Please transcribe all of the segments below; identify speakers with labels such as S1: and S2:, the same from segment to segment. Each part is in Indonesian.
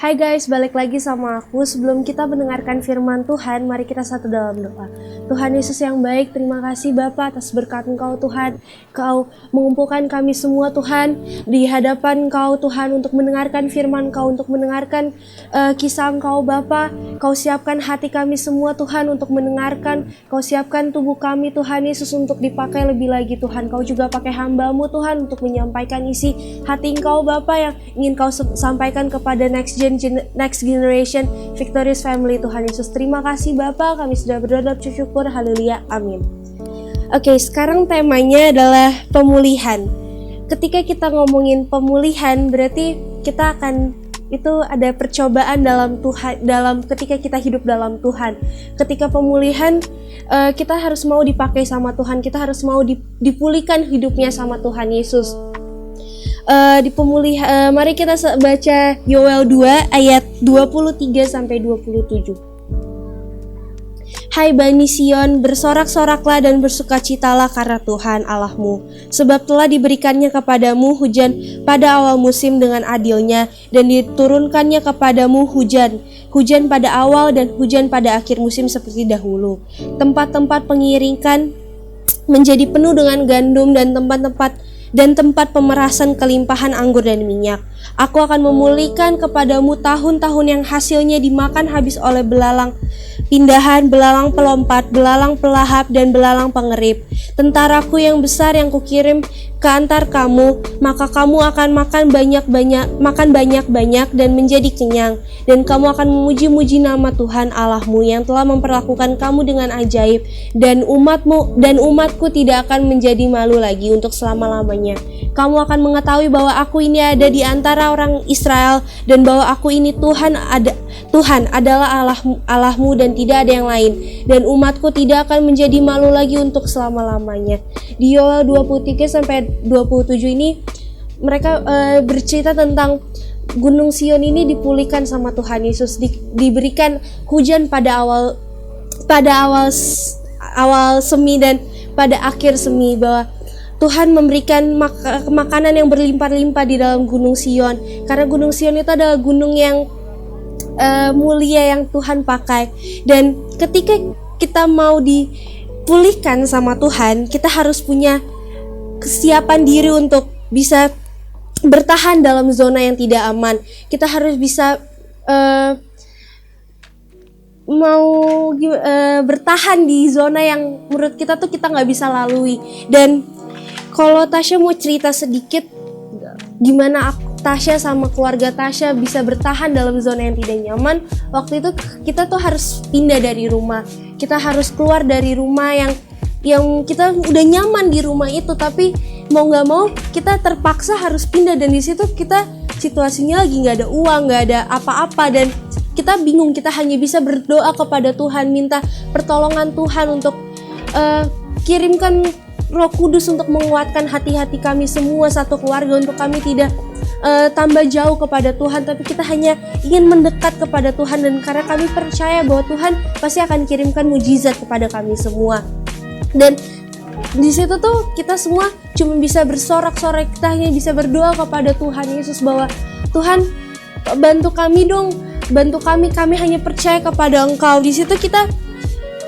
S1: Hai guys, balik lagi sama aku. Sebelum kita mendengarkan firman Tuhan, mari kita satu dalam doa. Tuhan Yesus yang baik, terima kasih Bapa atas berkat Engkau Tuhan. Kau mengumpulkan kami semua Tuhan di hadapan Engkau Tuhan untuk mendengarkan firman Engkau, untuk mendengarkan kisah Engkau Bapa. Kau siapkan hati kami semua Tuhan untuk mendengarkan. Kau siapkan tubuh kami Tuhan Yesus untuk dipakai lebih lagi Tuhan. Kau juga pakai hamba-Mu Tuhan untuk menyampaikan isi hati Engkau Bapa yang ingin Kau sampaikan kepada next generation Victorious Family Tuhan Yesus. Terima kasih Bapa, kami sudah berdoa dan bersyukur. Haleluya, amin. Oke, sekarang temanya adalah pemulihan. Ketika kita ngomongin pemulihan, berarti kita akan itu ada percobaan dalam Tuhan, ketika kita hidup dalam Tuhan. Ketika pemulihan, kita harus mau dipakai sama Tuhan, kita harus mau dipulihkan hidupnya sama Tuhan Yesus. Di pemulihan, mari kita baca Yoel 2 ayat 23 sampai 27. Hai Bani Sion, bersorak-soraklah dan bersukacitalah karena Tuhan Allahmu, sebab telah diberikannya kepadamu hujan pada awal musim dengan adilnya, dan diturunkannya kepadamu hujan pada awal dan hujan pada akhir musim seperti dahulu. Tempat-tempat pengiringan menjadi penuh dengan gandum dan tempat pemerasan kelimpahan anggur dan minyak. Aku akan memulihkan kepadamu tahun-tahun yang hasilnya dimakan habis oleh belalang pindahan, belalang pelompat, belalang pelahap, dan belalang pengerip. Tentaraku yang besar yang kukirim ke antar kamu, maka kamu akan makan banyak-banyak dan menjadi kenyang. Dan kamu akan memuji-muji nama Tuhan Allahmu yang telah memperlakukan kamu dengan ajaib, dan umatku tidak akan menjadi malu lagi untuk selama-lamanya. Kamu akan mengetahui bahwa aku ini ada di antara orang Israel, dan bahwa aku ini Tuhan adalah Allahmu dan tidak ada yang lain, dan umatku tidak akan menjadi malu lagi untuk selama-lamanya. Di Yoel 23 sampai 27 ini mereka bercerita tentang Gunung Sion ini dipulihkan sama Tuhan Yesus, diberikan hujan pada awal semi dan pada akhir semi, bahwa Tuhan memberikan makanan yang berlimpah-limpah di dalam Gunung Sion, karena Gunung Sion itu adalah gunung yang mulia yang Tuhan pakai. Dan ketika kita mau dipulihkan sama Tuhan, kita harus punya kesiapan diri untuk bisa bertahan dalam zona yang tidak aman. Kita harus bisa bertahan di zona yang menurut kita tuh kita nggak bisa lalui. Dan kalau Tasya mau cerita sedikit gimana Tasya sama keluarga Tasya bisa bertahan dalam zona yang tidak nyaman. Waktu itu kita tuh harus pindah dari rumah. Kita harus keluar dari rumah yang kita udah nyaman di rumah itu, tapi mau nggak mau kita terpaksa harus pindah. Dan di situ kita situasinya lagi nggak ada uang, nggak ada apa-apa, dan kita bingung. Kita hanya bisa berdoa kepada Tuhan, minta pertolongan Tuhan untuk kirimkan Roh Kudus untuk menguatkan hati-hati kami semua satu keluarga, untuk kami tidak tambah jauh kepada Tuhan, tapi kita hanya ingin mendekat kepada Tuhan. Dan karena kami percaya bahwa Tuhan pasti akan kirimkan mujizat kepada kami semua. Dan di situ tuh kita semua cuma bisa bersorak-sorak, kita hanya bisa berdoa kepada Tuhan Yesus bahwa Tuhan bantu kami dong, bantu kami hanya percaya kepada Engkau. Di situ kita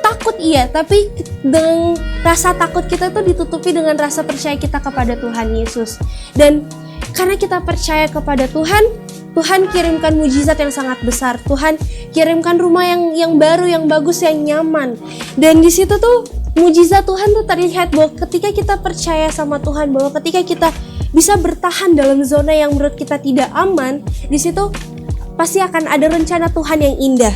S1: takut iya, tapi dengan rasa takut kita tuh ditutupi dengan rasa percaya kita kepada Tuhan Yesus. Dan karena kita percaya kepada Tuhan, Tuhan kirimkan mujizat yang sangat besar. Tuhan kirimkan rumah yang baru, yang bagus, yang nyaman. Dan di situ tuh mujizat Tuhan tuh terlihat bahwa ketika kita percaya sama Tuhan, bahwa ketika kita bisa bertahan dalam zona yang menurut kita tidak aman, di situ pasti akan ada rencana Tuhan yang indah.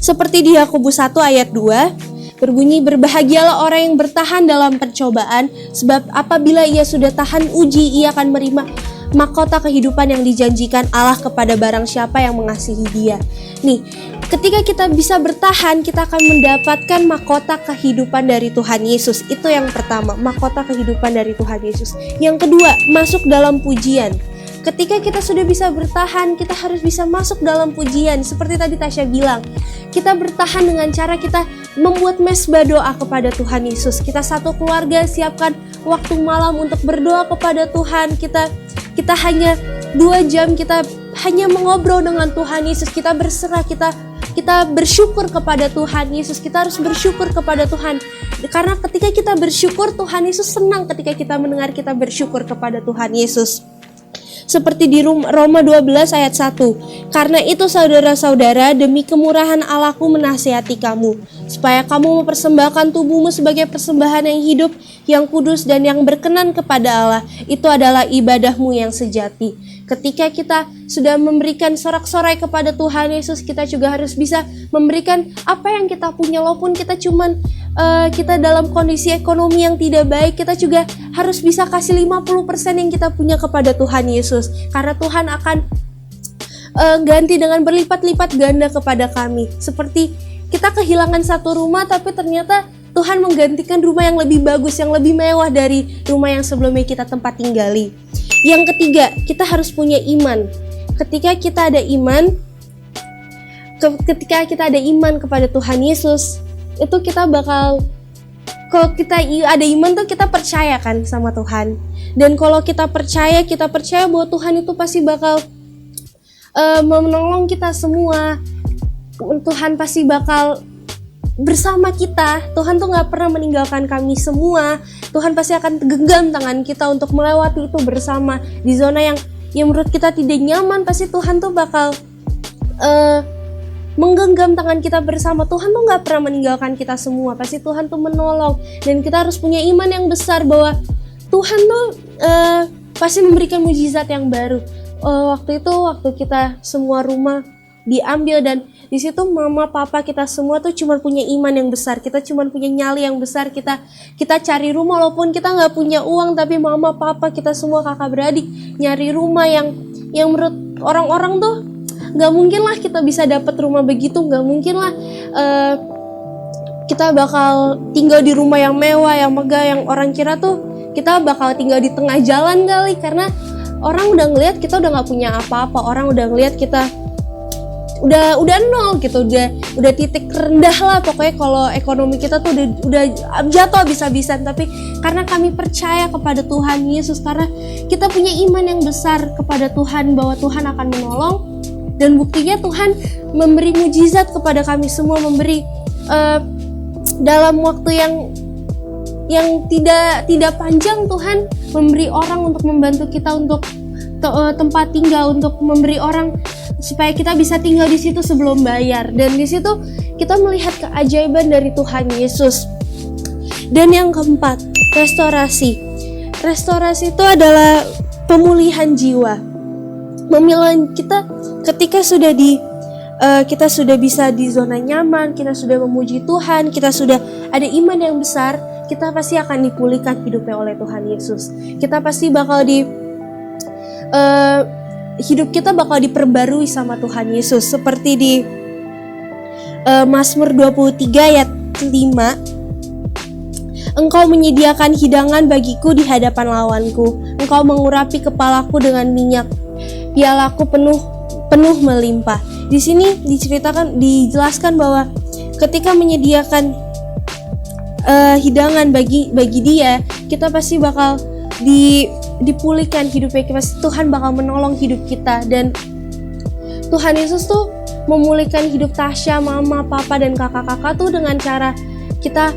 S1: Seperti di Yakobus 1 ayat 2 berbunyi, berbahagialah orang yang bertahan dalam percobaan, sebab apabila ia sudah tahan uji, ia akan menerima mahkota kehidupan yang dijanjikan Allah kepada barang siapa yang mengasihi Dia. Nih, ketika kita bisa bertahan, kita akan mendapatkan mahkota kehidupan dari Tuhan Yesus. Itu yang pertama, mahkota kehidupan dari Tuhan Yesus. Yang kedua, masuk dalam pujian. Ketika kita sudah bisa bertahan, kita harus bisa masuk dalam pujian. Seperti tadi Tasya bilang, kita bertahan dengan cara kita membuat mesbah doa kepada Tuhan Yesus. Kita satu keluarga siapkan waktu malam untuk berdoa kepada Tuhan. Kita hanya 2 jam kita hanya mengobrol dengan Tuhan Yesus, kita berserah, kita bersyukur kepada Tuhan Yesus. Kita harus bersyukur kepada Tuhan, karena ketika kita bersyukur, Tuhan Yesus senang ketika kita mendengar kita bersyukur kepada Tuhan Yesus. Seperti di Roma 12 ayat 1. Karena itu saudara-saudara, demi kemurahan Allahku menasihati kamu, supaya kamu mempersembahkan tubuhmu sebagai persembahan yang hidup, yang kudus dan yang berkenan kepada Allah. Itu adalah ibadahmu yang sejati. Ketika kita sudah memberikan sorak-sorai kepada Tuhan Yesus, kita juga harus bisa memberikan apa yang kita punya. Walaupun kita kita dalam kondisi ekonomi yang tidak baik, kita juga harus bisa kasih 50% yang kita punya kepada Tuhan Yesus. Karena Tuhan akan ganti dengan berlipat-lipat ganda kepada kami. Seperti kita kehilangan satu rumah, tapi ternyata Tuhan menggantikan rumah yang lebih bagus, yang lebih mewah dari rumah yang sebelumnya kita tempat tinggali. Yang ketiga, kita harus punya iman. Ketika kita ada iman kepada Tuhan Yesus, itu kita bakal, kalau kita ada iman tuh kita percaya kan sama Tuhan. Dan kalau kita percaya bahwa Tuhan itu pasti bakal menolong kita semua. Tuhan pasti bakal bersama kita. Tuhan tuh gak pernah meninggalkan kami semua. Tuhan pasti akan genggam tangan kita untuk melewati itu bersama. Di zona yang menurut kita tidak nyaman, pasti Tuhan tuh bakal menggenggam tangan kita bersama. Tuhan tuh gak pernah meninggalkan kita semua. Pasti Tuhan tuh menolong. Dan kita harus punya iman yang besar bahwa Tuhan tuh pasti memberikan mujizat yang baru. Waktu kita semua rumah diambil, dan di situ mama papa kita semua tuh cuma punya iman yang besar. Kita cuma punya nyali yang besar. Kita cari rumah walaupun kita nggak punya uang, tapi mama papa kita semua kakak beradik nyari rumah yang menurut orang-orang tuh nggak mungkin lah kita bisa dapat rumah begitu. Nggak mungkin lah kita bakal tinggal di rumah yang mewah, yang megah, yang orang kira tuh kita bakal tinggal di tengah jalan kali. Karena orang udah ngelihat kita udah nggak punya apa-apa. Orang udah ngelihat kita udah nol gitu, udah titik rendah lah pokoknya. Kalau ekonomi kita tuh udah jatuh habis-habisan. Tapi karena kami percaya kepada Tuhan Yesus, karena kita punya iman yang besar kepada Tuhan bahwa Tuhan akan menolong, dan buktinya Tuhan memberi mujizat kepada kami semua, memberi dalam waktu yang tidak panjang. Tuhan memberi orang untuk membantu kita untuk tempat tinggal, untuk memberi orang supaya kita bisa tinggal di situ sebelum bayar. Dan di situ kita melihat keajaiban dari Tuhan Yesus. Dan yang keempat, restorasi. Restorasi itu adalah pemulihan jiwa. Memilih kita ketika kita sudah bisa di zona nyaman, kita sudah memuji Tuhan, kita sudah ada iman yang besar, kita pasti akan dipulihkan hidupnya oleh Tuhan Yesus. Kita pasti bakal hidup kita bakal diperbarui sama Tuhan Yesus. Seperti di Mazmur 23 ayat 5. Engkau menyediakan hidangan bagiku di hadapan lawanku. Engkau mengurapi kepalaku dengan minyak. Pialaku penuh melimpah. Di sini dijelaskan bahwa ketika menyediakan hidangan bagi dia, kita pasti bakal dipulihkan hidupnya. Tuhan bakal menolong hidup kita. Dan Tuhan Yesus tuh memulihkan hidup Tasya, mama, papa, dan kakak-kakak tuh dengan cara kita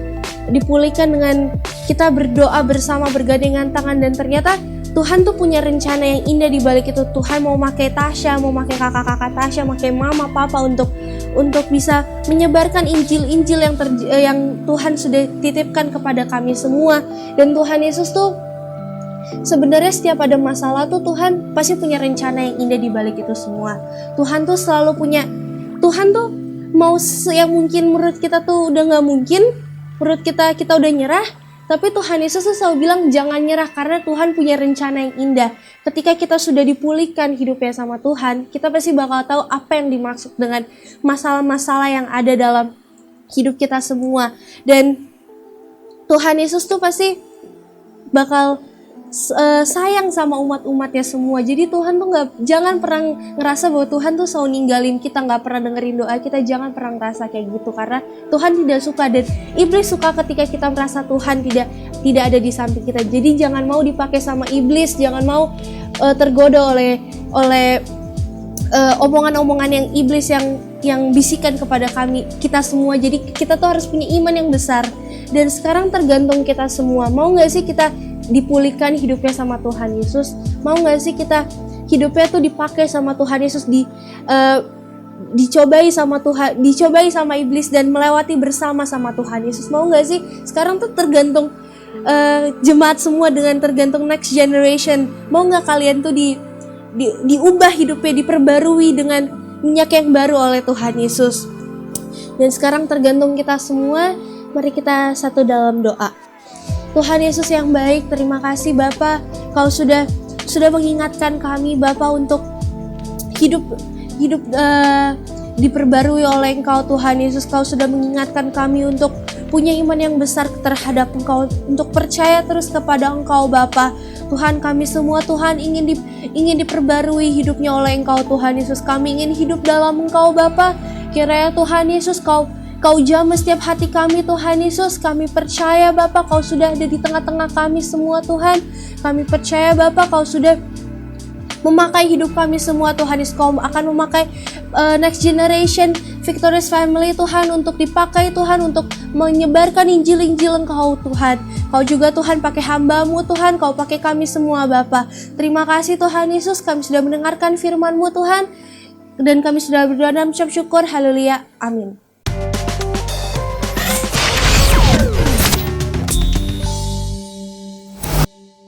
S1: dipulihkan dengan kita berdoa bersama, bergandengan tangan. Dan ternyata Tuhan tuh punya rencana yang indah di balik itu. Tuhan mau pakai Tasya, mau pakai kakak-kakak Tasya, pakai mama, papa untuk bisa menyebarkan Injil-Injil yang Tuhan sudah titipkan kepada kami semua. Dan Tuhan Yesus tuh sebenarnya setiap ada masalah tuh Tuhan pasti punya rencana yang indah di balik itu semua. Tuhan tuh selalu punya, Tuhan tuh mau yang mungkin menurut kita tuh udah gak mungkin, menurut kita udah nyerah, tapi Tuhan Yesus tuh selalu bilang jangan nyerah, karena Tuhan punya rencana yang indah. Ketika kita sudah dipulihkan hidupnya sama Tuhan, kita pasti bakal tahu apa yang dimaksud dengan masalah-masalah yang ada dalam hidup kita semua. Dan Tuhan Yesus tuh pasti bakal sayang sama umat-umatnya semua. Jadi Tuhan tuh jangan pernah ngerasa bahwa Tuhan tuh selalu ninggalin kita, gak pernah dengerin doa kita. Jangan pernah ngerasa kayak gitu, karena Tuhan tidak suka, dan iblis suka ketika kita merasa Tuhan tidak ada di samping kita. Jadi jangan mau dipakai sama iblis, jangan mau tergoda oleh omongan-omongan yang iblis yang bisikan kepada kita semua. Jadi kita tuh harus punya iman yang besar. Dan sekarang tergantung kita semua. Mau nggak sih kita dipulihkan hidupnya sama Tuhan Yesus? Mau nggak sih kita hidupnya tuh dipakai sama Tuhan Yesus, dicobai sama Tuhan, dicobai sama iblis dan melewati bersama sama Tuhan Yesus? Mau nggak sih? Sekarang tuh tergantung jemaat semua, dengan tergantung next generation. Mau nggak kalian tuh diubah hidupnya, diperbarui dengan minyak yang baru oleh Tuhan Yesus? Dan sekarang tergantung kita semua. Mari kita satu dalam doa. Tuhan Yesus yang baik, terima kasih Bapa, Kau sudah mengingatkan kami Bapa untuk hidup diperbarui oleh Engkau Tuhan Yesus. Kau sudah mengingatkan kami untuk punya iman yang besar terhadap Engkau, untuk percaya terus kepada Engkau Bapa. Tuhan, kami semua Tuhan ingin diperbarui hidupnya oleh Engkau Tuhan Yesus. Kami ingin hidup dalam Engkau Bapa. Kiranya Tuhan Yesus Kau jamah setiap hati kami Tuhan Yesus. Kami percaya Bapa, Kau sudah ada di tengah-tengah kami semua Tuhan. Kami percaya Bapa, Kau sudah memakai hidup kami semua Tuhan Yesus. Kau akan memakai next generation Victorious Family Tuhan, untuk dipakai Tuhan, untuk menyebarkan Injil-Injil Engkau Tuhan. Kau juga Tuhan pakai hamba-Mu Tuhan, Kau pakai kami semua Bapa. Terima kasih Tuhan Yesus, kami sudah mendengarkan firman-Mu Tuhan, dan kami sudah berdoa dan mengucap syukur. Haleluya, amin.